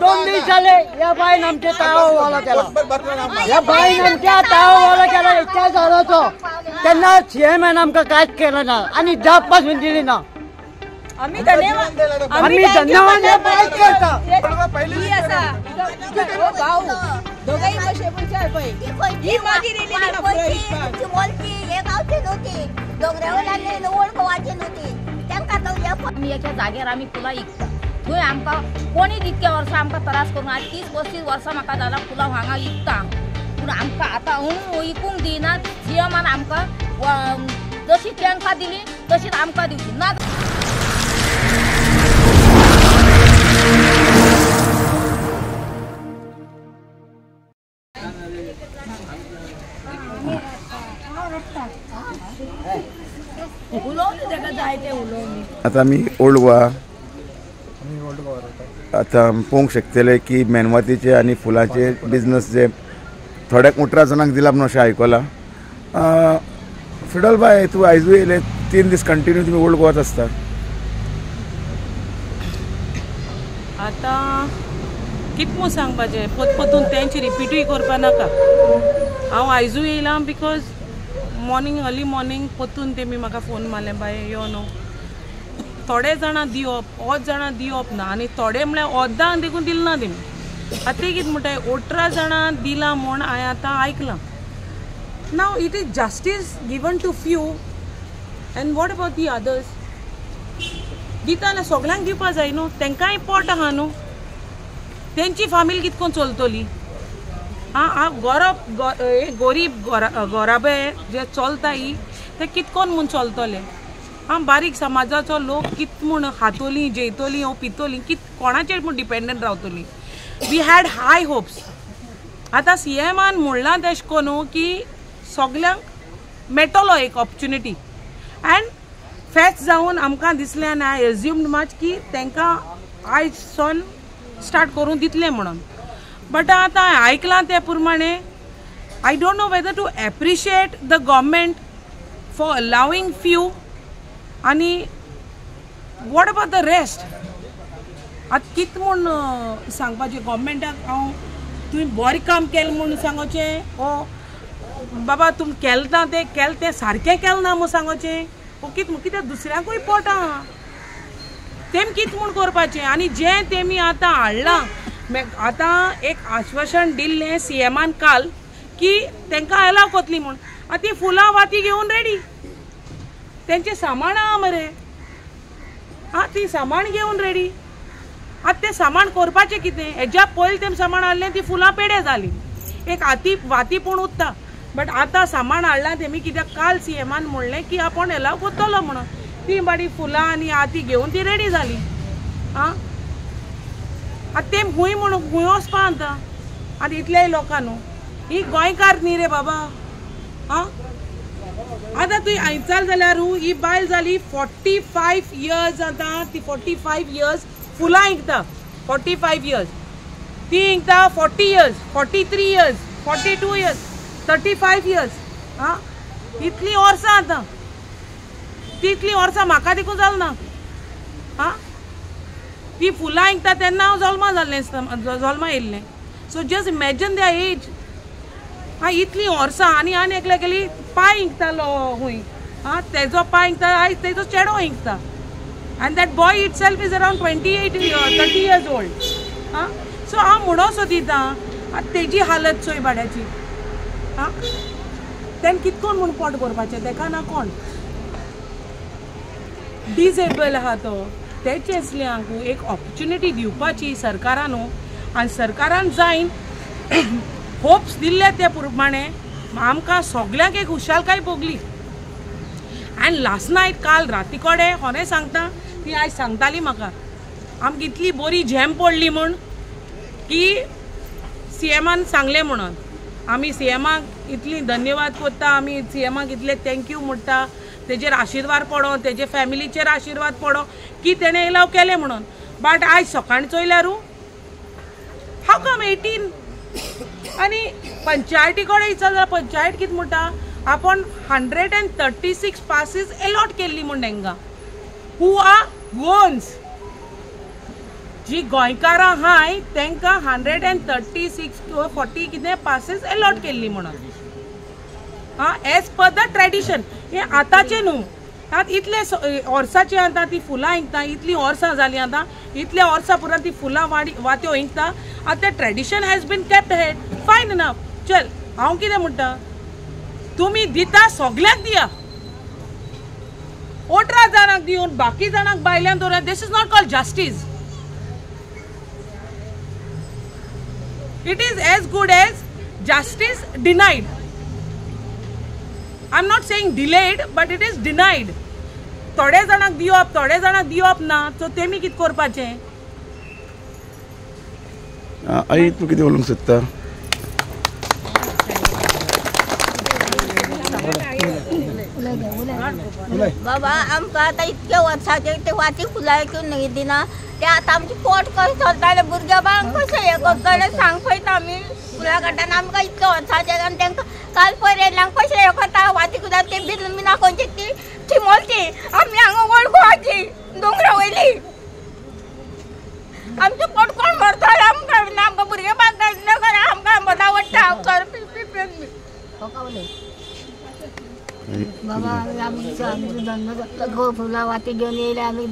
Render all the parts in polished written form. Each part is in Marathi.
2 दीस जाले या बाईन आमचे ताळवाला केला या बाईन आमच्या ताळवाला केला इतक्या झाडाचो त्यांना सीएमएन आमकां कांयच केलं ना आणि जाप पासून दिली ना आम्ही धन्यवाद करता भाऊ दोघांही कसे विचार पळय ही मागीर येयली ना बोलची हे गावची नव्हती दोंगरेवयल्यान वळखोवाची नव्हती तांकां तो आमी एका जाग्यार आमी फुलां विकता थंय आमकां कोणी इतक्या वर्सां आमकां त्रास करून आज 30-35 वर्सां म्हाका जाला फुलां हांगा विकता पूण आमकां आतां विकूंक दिना सीएमान आमकां जशी तांकां दिली तशीच आमकां दिवची ना आता आमी ओल्ड गोवा आता पळोवंक शकतले की मेणवातीचे आनी फुलांचे बिजनस जे थोड्याक 18 जाणांक दिला म्हणून अशें आयकलां फिडल बाय तूं आयजूय येयले 3 दीस कंटिन्यू तुमी ओल्ड गोवाच आसता आतां कितें म्हूण सांगपाचें पोतून तेंची रिपीटूय करपा नाका हांव आयजूय येयलां बिकॉज मॉर्निंग अर्ली मॉर्निंग पोतून तेमी म्हाका फोन मारलें बाय यो न्हू थोडे जाणां दिवप 8 जाणां दिवप ना आनी थोडे म्हळ्यार 8 देखून दिले ना तेमी आतां कितें म्हणटाय 18 जाणां दिलां म्हूण हांवें आतां आयकलां नाव it is justice given to few and what about the others दिता जाल्यार सगळ्यांक दिवपा जाय न्हू तांकांय पोट आहा न्हू तेंची फॅमिली कितकोन चलतली गरीब गोराबे जे चलताय ते कितकोन म्हूण चलतले बारीक समाजाचो लोक कित म्हूण खातली जेयतली ओ पितली कित कोणाचेर म्हूण डिपेंडंट रावतली वी हॅड हाय होप्स आतां सीएमान म्हणलां तेश कोनू की सगल्यांक मेळटलो एक ऑपॉर्च्युनिटी एंड फेस्ट जावन आमकां दिसलें आनी आय एज्युम्ड मच की तांकां आयज सन स्टार्ट करून दितलें म्हणून बट आतां आयकलां ते प्रमाणे I don't know whether to appreciate the government for allowing few आनी वॉट अबाउट द रेस्ट आतां कितें म्हूण सांगपाचें गव्हर्मेंटाक हांव तुवें बरें काम केलें म्हूण सांगोचें ओ बाबा तुमी केलें तें सारकें केलें ना म्हूण सांगोचें ओ कित्याक दुसऱ्यांकूय पोट आहा तेम कितें म्हूण करपाचें आनी जें तेमी आतां हाडलां आतां एक आश्वासन दिल्लें सीएमान काल की तांकां अलाव कोतली म्हूण आतां ती फुलां वाती घेवन रेडी तेंचें सामान आहा मरे ती सामान घेवन रेडी आतां तें सामान करपाचें कितें हेज्या पयलीं तें सामान हाडलें ती फुलां पेडे जालीं एक वाती पूण उत्ता बट आतां सामान हाडलां तेमी कित्याक काल सीएमान म्हणलें की आपण अलाव कोत्तलो म्हणून ती बारी फुलां आनी ती घेवन ती रेडी जाली आतां तें खूंय म्हणून खूंय वचपा आतां आतां इतलेय लोकां न्हू ही गोंयकार न्ही रे बाबा आतां तुवें आयचाल जाल्यार ही बायल जाली 45 इयर्स आतां ती 45 इयर्स फुलां विकता 45 इयर्स ती विकता 40 इयर्स 43 इयर्स 42 इयर्स 35 इयर्स इतलीं वर्सां आतां ती इतलीं वर्सां म्हाका देखून जाल ना ती फुलां विकता तेन्ना हांव जल्मा येयल्लें so just imagine the age इतलीं वर्सां आनी एकल्या गेली पांय विकतालो खूंय तेजो पांय विकता आयज तेजो चेडो विकता end that boy it self is around 30 years old so हांव म्हणो सोदितां तेजी हालत चोय भाड्याची तें कितकोन म्हूण पोट भरपाचें तेका ना कोण डिसेबल आहा तो तेचे असल्यांक एक ऑपॉर्च्युनिटी दिवपाची सरकारान आनी सरकारान जायन होप्स दिल्ले ते प्रमाणे आमकां सगळ्यांक एक खुशालकाय भोगली एंड लास्ट नायट काल राती कोडे होने सांगता ती आयज सांगताली म्हाका आमकां इतली बरी झॅम पडली म्हूण की सीएमान सांगलें म्हणून आमी सीएमाक इतली धन्यवाद करता आमी सीएमाक इतले थँक्यू म्हणटा तेजेर आशिर्वाद पडो तेजे फॅमिलीचेर आशिर्वाद पडो की तेणें अलाव केलें म्हणून बट आयज सकाळीं चोयल्यारू हाव कम 18 आनी पंचायती कडेन विचार जाल्यार पंचायत कितें म्हणटा आपण 136 पासीस अलॉट केल्ली म्हूण तांकां हू आर गोन्स जी गोंयकारां हाय तांकां 136 or 40 कितें पासेस अलॉट केल्ली म्हणून एज पर द ट्रेडिशन. हे आतांचे न्हू, आतां इतले वर्साचे आतां ती फुलां इंकता, इतली वर्सां जालीं आतां, इतल्या वर्सां पुरान ती फुलां वात्यो इंकता. आतां तें tradition has been kept head, fine enough. चल हांव कितें म्हणटा, तुमी दिता सगळ्यांक दिया, 18 जाणांक दिवन बाकी जाणांक बायल्यांक दवरया. This is not called justice. It is as good as justice denied. I'm not saying delayed, but it is denied. थोडे जाणांक दिवप ना, सो तेमी कितें करपाचें? आई तूं कितें उलोवंक सोदता? बाबा आमकां आतां इतके वर्साचे ते वाती फुलां घेवन दिना, ते आतां आमचें पोट कशें चलतालें, भुरग्या बाळांक कशें हें करतलें सांग पळयता आमी. फुलां काडटाना आमकां इतके वर्साचे आनी तांकां काल पर्यंत कशें हें करता वाती फुलां ती बिना खंयची ती चिमोलची, आमी हांगा वड गोवाची दोंगरा वयली. आमचें पोट कोण भरतलें आमकां भुरगे बांदता आमकां बदा आवडटा बाबा आमी धंदो फुलां वाती घेवन येयले, आमी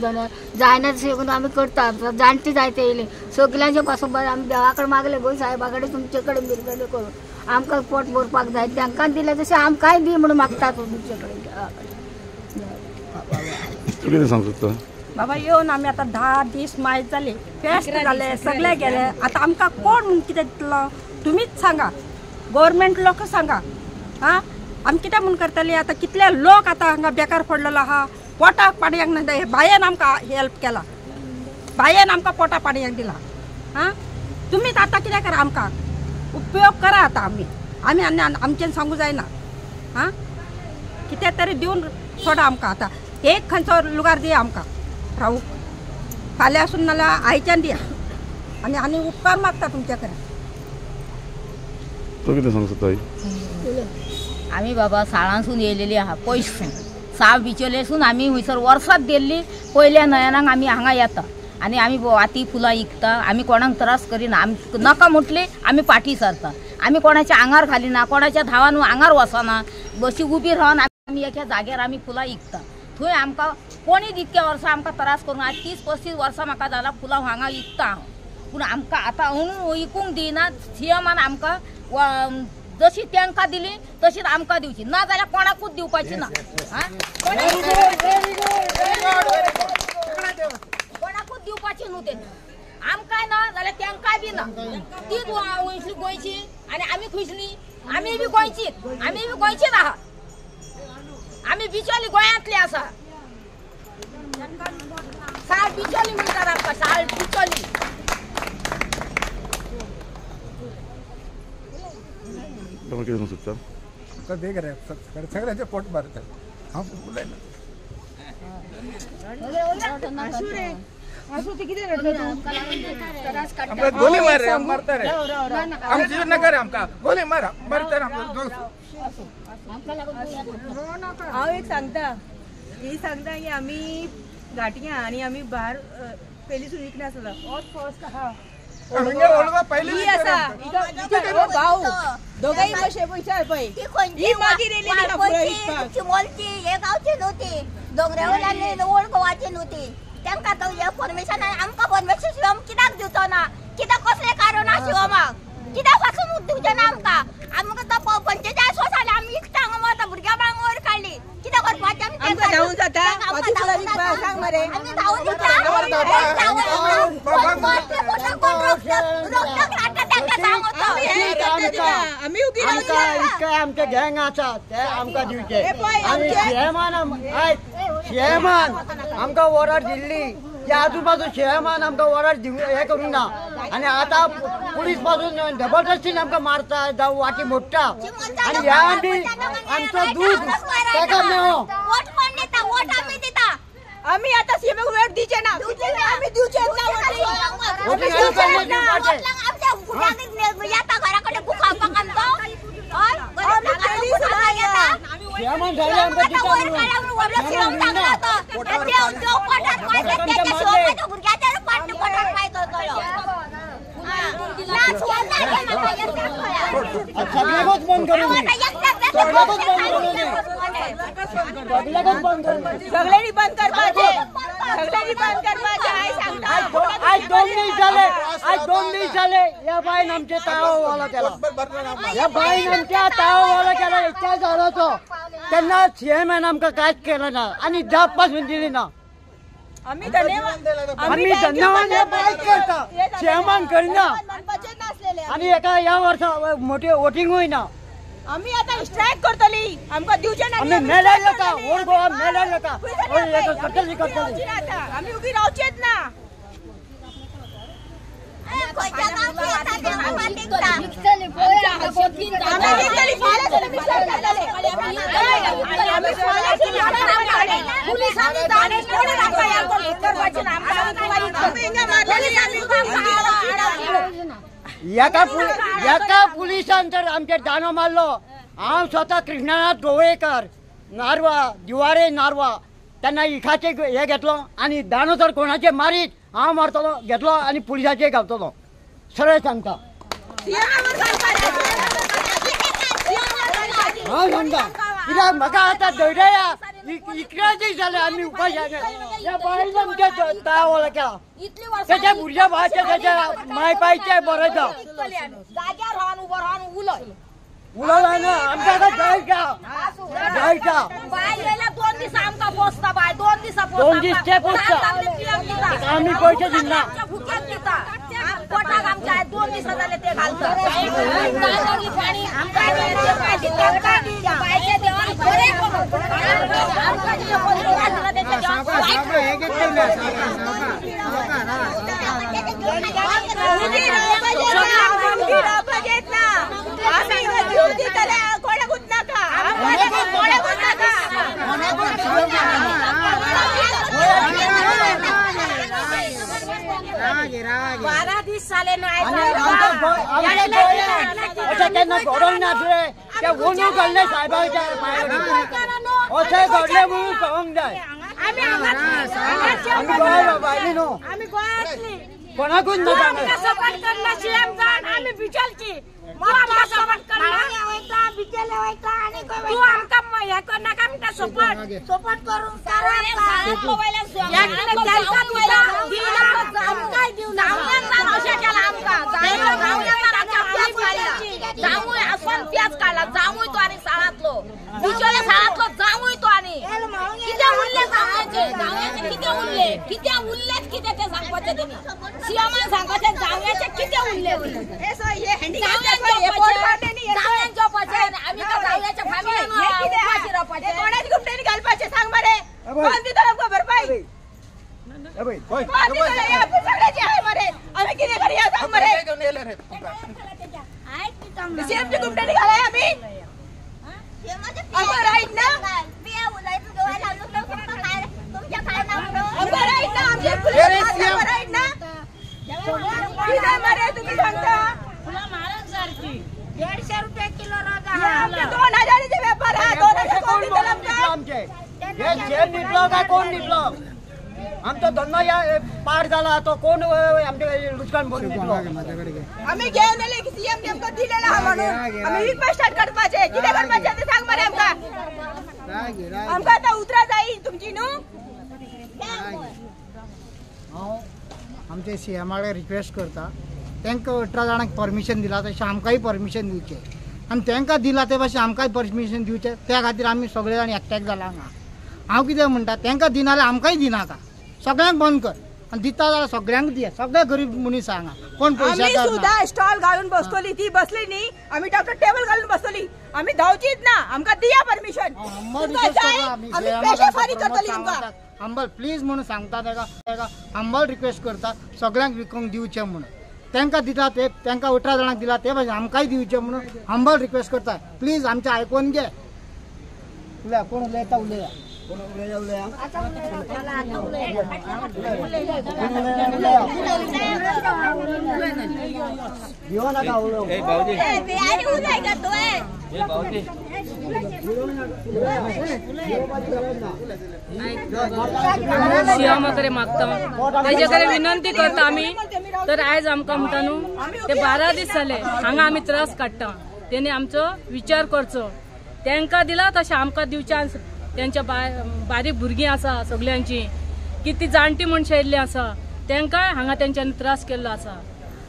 जायना तशें आमी करता. जाणटी जायते येयले सगळ्यांचे पासून आमी देवा कडेन मागले, गोंय साहेबा कडेन तुमचे कडेन मिरगणे करून आमकां पोट भरपाक जाय, तांकां दिलें तशें आमकांय दी म्हणून मागता तुमचे कडेन देवा कडेन. बाबा येवन आमी आतां 10 दीस मायज जाले, फेस्त जाले, सगळे गेले. आतां आमकां कोण कितें दितलो तुमीच सांगा, गव्हर्मेंट लोक सांगा. आमी कितें म्हूण करतली? आतां कितले लोक आतां हांगा बेकार पडलेलो आहा, पोटाक पाडयांक ना. बायेन आमकां हेल्प केला, बायेन आमकां पोटा पाडयांक दिला. तुमीच आतां कितें करा, आमकां उपयोग करा. आतां आमी आमचें सांगू जायना. कितें तरी दिवन सोडा आमकां. आतां एक खंयचो लुगार दिया आमकां रावूंक, फाल्यां आसून नाल्यार आयच्यान दिया. आनी उपकार मागता तुमचे कडेन. तूं कितें सांगू सोदता? आमी बाबा साळांसून येयलेली आहा, पयस साव बिचोलेसून आमी हयसर वर्सात गेल्ली. पयल्या नयनाक आमी हांगा येता आनी आमी वाती फुलां विकता. आमी कोणाक त्रास करिना, आमी नाका म्हटली आमी फाटी सरता. आमी कोणाच्या आंगार घालिना, कोणाच्या धावान आंगार वचना, बशी उबी रावन आमी एका जाग्यार आमी फुलां विकता. थंय आमकां कोणी इतक्या वर्सां आमकां त्रास करूंक, आज 30-35 वर्सां म्हाका जाला फुलां हांगा विकता हांव. पूण आमकां आतां विकूंक दिना. सीएमान आमकां जशी तांकां दिली तशीच आमकां दिवची, ना जाल्यार कोणाकूच दिवपाची ना. कोणाकूच दिवपाची न्हू ते, आमकांय ना जाल्यार तांकांय बी ना. तीच वयसली गोंयची आनी आमी खंयसली? आमी बी गोंयचीच आहा. आमी बिचोली गोंयांतली आसा. साळ बिचोली म्हणटात आमकां, साळ बिचोली. कितें सोदता? सगळ्यांचे पोट भरतात. हांव उलयना. आमकां गोली मार रे, मारता रे, आमची नाका रे, आमकां गोली मार मारता रे. हांव एक सांगता, ही सांगता की आमी घाटया आनी आमी भायर पयलींसून विकना आसला. फर्स्ट आहा पयली आसा भाऊ दोगांय कशे पयशे पळय. ही मागीर येयली चिमोलची, हे गांवची नव्हती, दोंगऱ्या वयल्यान ओल्ड गोवाची नव्हती. तांकां तो हे परमिशन, आमकां परमिशन शिवम कित्याक दिवचो ना? कित्याक कसलें कारण आहा शिवमाक? कित्याक पासून दिवचें ना आमकां? आमकां तो 45 वर्सां आमी विकता हांगा वता, भुरग्या बाळांक वयर काडली. कित्याक करपाचें आमी? आमकां धांवून जाता सांग मरे. आमी धांवून दिता. आमचे गँग आसा ते आमकां दिवचे. आनी शेमान आमकां ऑर्डर दिल्ली, त्या आजूबाजू शेमान आमकां ऑर्डर हे करूंक ना. आनी आतां पुलीस पासून जबरदस्तीन आमकां मारता, जावं वाटी मोडटा. आनी ह्या आमी आमचो दूध ताका मेळो. आमी आतां सीएमक वेळ दिवचे ना, आमी दिवचे ना. सगळ्याच बंद करून सगळ्यांनी बंद करपाचे सगळ्यांनी बंद करपाचे आज 2 दिवस झाले आज 2 दिवस झाले या बाईन आमचे ताळवाला केला या बाईन आमच्या ताळवाला केला इतक्या जोराचो त्यांना सीएमएन आमकां कांयच केलं ना आणि जाप पासून दिली ना आम्ही धन्यवाद हे बाईक करता सीएमएन करिना आणि एका या वर्सा मोठी वोटिंग होईना आम्ही आता स्ट्राईक करतली आमका दिवचे ना आम्ही मेलायला का ओर गोवा मेलायला का कटली आम्ही उभी रावचेत ना एका पुलिसान तर आमचे दानो मारलो हांव स्वता कृष्णनाथ गोवेकर नारवा दिवारे नारवा त्यांना इखाचे हे घेतलो आणि दानो तर कोणाचे मारीत हांव मारतलो घेतलो आणि पुलिसाचे घालतलो सरळ सांगता हांव सांगता कित्याक म्हाका आतां धैर्या इकराचे जाले आमी उपाशाचे या बायन आमच्या ताळवाला केला त्याच्या भुरग्या भावाचे त्याच्या मायपायचे बरयता जाग्यार रावन उबो रावन उलय उलयला ना आमच्या आतां जायका बाय येयल्या 2 दीस आमकां पोसता बाय 2 दिसा 2 दीस ते पोसता आमी पयशे दिना भुक्यात दिता पोटाक आमच्या 2 दिसा जाले ते घालता पाणी आमकां बायचे देवान बरे बारा दीस जाले त्यांना घडोवंक नासले ते वणू घालले साहेबाच्या अशें घडले म्हणून कळोवंक जाय आमी गोंया भायली न्हू कोणाकूच ना सपोर्ट करना सीएम जाण आमी बिचलची तू आमकां सपोर्ट करना बिचले वयता आणि तू आमकां हे करनाका आमकां सपोर्ट करून आमकांय दिवना अशें केला आमकां जावूय आसोन प्याज काडला जावूय तो आनी साळांतलो बिचले साळांतलो जावूय तो आनी कितें उरले जावयाचे कितें उरलेच कितें ते सांगपाचें तेमी सीएमान सांगपाचें जावयाचे कितें उरले आमी काय जावयाच्या फॅमिलीन उपाशी रावपाचें कोणाची गुप्तेनी घालपाचे सांग मरे कोण दिता आमकां भरपाई सगळ्याची आहे मरे आम्ही किती करूया सांग मरे सीएमची गुप्तेनी घालाय आम्ही आमकां राईट ना आमकां राईट ना आमचे राईट ना किती मरे तुम्ही सांगता 150 रुपये किलो रोज 2000चे व्यापार हा 2000 कोण दिला आमचे हे जेल निघलो का कोण निघलो आमचा धंदा या पार झाला तो कोण आमच्या लुचकान बोलून निघलो आम्ही घेऊन आले की सीएम नेमकं दिलेला हा म्हणून आम्ही विक स्टार्ट करपाचे किती करपाचे ते सांग मरे आमका आता उतरा जाईल तुमची न्हू आमचे सीएमाकडे रिक्वेस्ट करता तांकां 18 जाणांक परमिशन दिला तशें आमकांय परमिशन दिवचें आनी तांकां दिला ते भाशेन आमकांय परमिशन दिवचें त्या खातीर आमी सगळे जाण एकठांय जाला हांगा हांव कितें म्हणटा तांकां दिना जाल्यार आमकांय दिनाका सगळ्यांक बंद कर आनी दिता जाल्यार सगळ्यांक दिया सगळे गरीब मनीस हांगा कोण पयशे सुद्धा स्टॉल घालून बसतली ती बसली न्ही आमी डॉक्टर टेबल घालून बसतली आमी धांवचीच ना आमकां दिया परमिशन आमी पेशे फारी करतली तुमकां हंबल प्लीज म्हणून सांगता ताका हंबल रिक्वेस्ट करता सगळ्यांक विकूंक दिवचें म्हणून तांकां दिता ते तांकां 18 जाणांक दिला ते भाशेन आमकांय दिवचें म्हणून हंबल रिक्वेस्ट करता प्लीज आमचें आयकोन घे उलया कोण उलयता उलया घेऊ नका सीएमा कडेन मागता तेजे कडेन विनंती करता आमी तर आयज आमकां म्हणटा न्हू ते 12 दीस जाले हांगा आमी त्रास काडटा तेणी आमचो विचार करचो तांकां दिला तशें आमकां दिवचान त्यांच्या बारीक भुरगीं आसा सगळ्यांची किती जाणटी मनशां येयल्लीं आसा तांकां हांगा तेंच्यांनी त्रास केल्लो आसा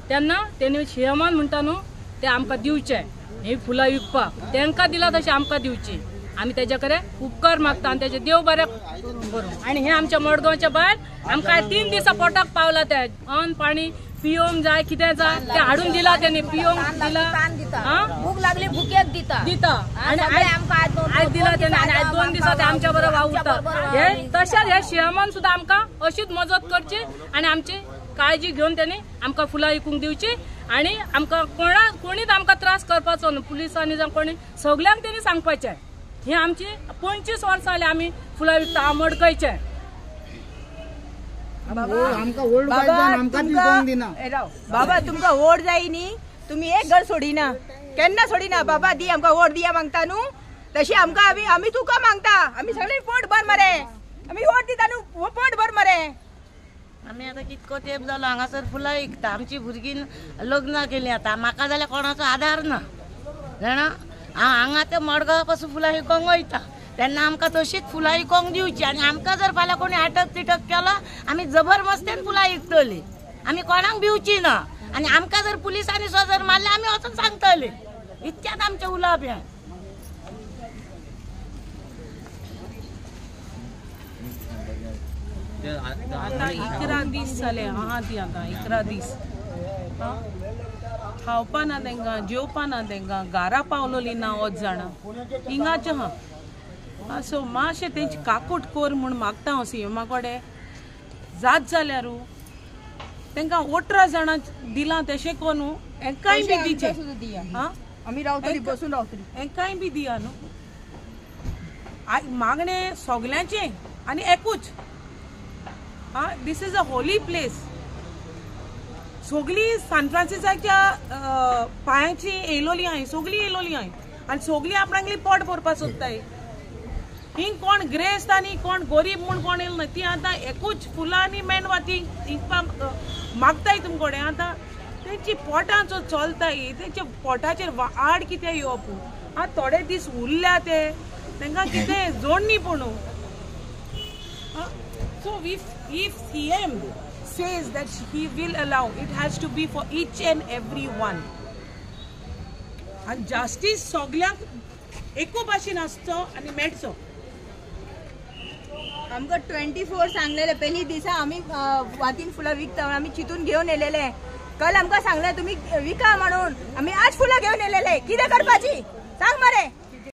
तेन्ना तेणी सीएमान म्हणटा न्हू ते आमकां दिवचे ही फुलां विकपाक तांकां दिला तशें आमकां दिवची आमी तेजे कडेन उपकार मागता आनी तेजे देव बरें करूं आनी हे आमच्या मडगांवच्या भायर आमकां 3 दिसां पोटाक पावला ते अन्न पाणी पिवंक जाय कितें जाय ते हाडून दिला तेणी पिवंक दिला भूक लागली भुकेक दिता आनी आयज दिला तेणी आनी आयज 2 दिसां ते आमच्या बरोबर वावुरता हे तशेंच हे सीएमान सुद्दां आमकां अशीच मजत करची आनी आमची काळजी घेवन तेणी आमकां फुलां विकूंक दिवची आनी आमकां कोणीच आमकां त्रास करपाचो न्हू पुलिसांनी जावं कोणी सगळ्यांक तेणी सांगपाचें हे आमची 25 वर्सां जाली आमी फुलां विकता हांव मडकयचें बाबा तुमकां वोट जाय न्ही तुमी एक घर सोडिना केन्ना सोडिना बाबा दी आमकां वोट दिया मागता न्हू तशी आमकां आमी तुका मागता आमी सगळे पोट भर मरे आमी वोट दिता न्हू पोट भर मरे आमी आतां कितको तेंप जालो हांगासर फुलां विकता आमची भुरगीं लग्नां केलीं आतां म्हाका जाल्यार कोणाचो आधार ना जाणा हांव हांगा ते मडगांवा पासून फुलां विकोंक वयता तेन्ना आमकां तशीच फुलां विकोंक दिवची आनी आमकां जर फाल्यां कोणी अटक तिटक केलो आमी जबरमस्तेन फुलां विकतली आमी कोणाक भिवची ना आनी आमकां जर पुलिसांनी सजर मारले आमी वचून सांगतले इतक्यात आमचें उलोवप हें आता 11 दीस जाले आहा ती आता 11 दीस खावपा ना तेंकां जेवपा ना तेंकां घारा पावलोली ना वच जाणां हिंगाचे हा सो मातशें तेंची काकूट कोर म्हूण मागता हांव सीएमा कडेन जात जाल्यारू तेंकां 18 जाणां दिलां तशें कोण हेंकांय बी दिचे आमी रावतली बसून रावतली हेंकांय बी दिया न्हू मागणे सगळ्यांचे आनी एकूच दिस इज अ होली प्लेस सगळी सान फ्रांसिसाच्या पांयाची येयलोली हांय सगळी येयलोली हांय आनी सगळी आपणांगली पोट भरपा सोदताय हिंग कोण ग्रेस्त आनी कोण गरीब म्हूण कोण येयलो ना ती आतां एकूच फुलां आनी मेणवाती मागताय तुमचे कडेन आतां तेंची पोटांचो चलताय तेंच्या पोटाचेर आड कितें येवप थोडे दीस उरल्या ते तांकां कितें जोडणी पूण So if CM says that he will allow, it has to be for each and every one. And justice सगळ्यांक एको भाशेन आसचो आनी मेळचो आमकां 24 सांगलेले पहिली दिसा आमी वातीन फुलां विकता आमी चितून घेवन येलेले कल आमकां सांगले तुम्ही विका म्हणून आमी आज फुलां घेवन येलेले कितें करपाची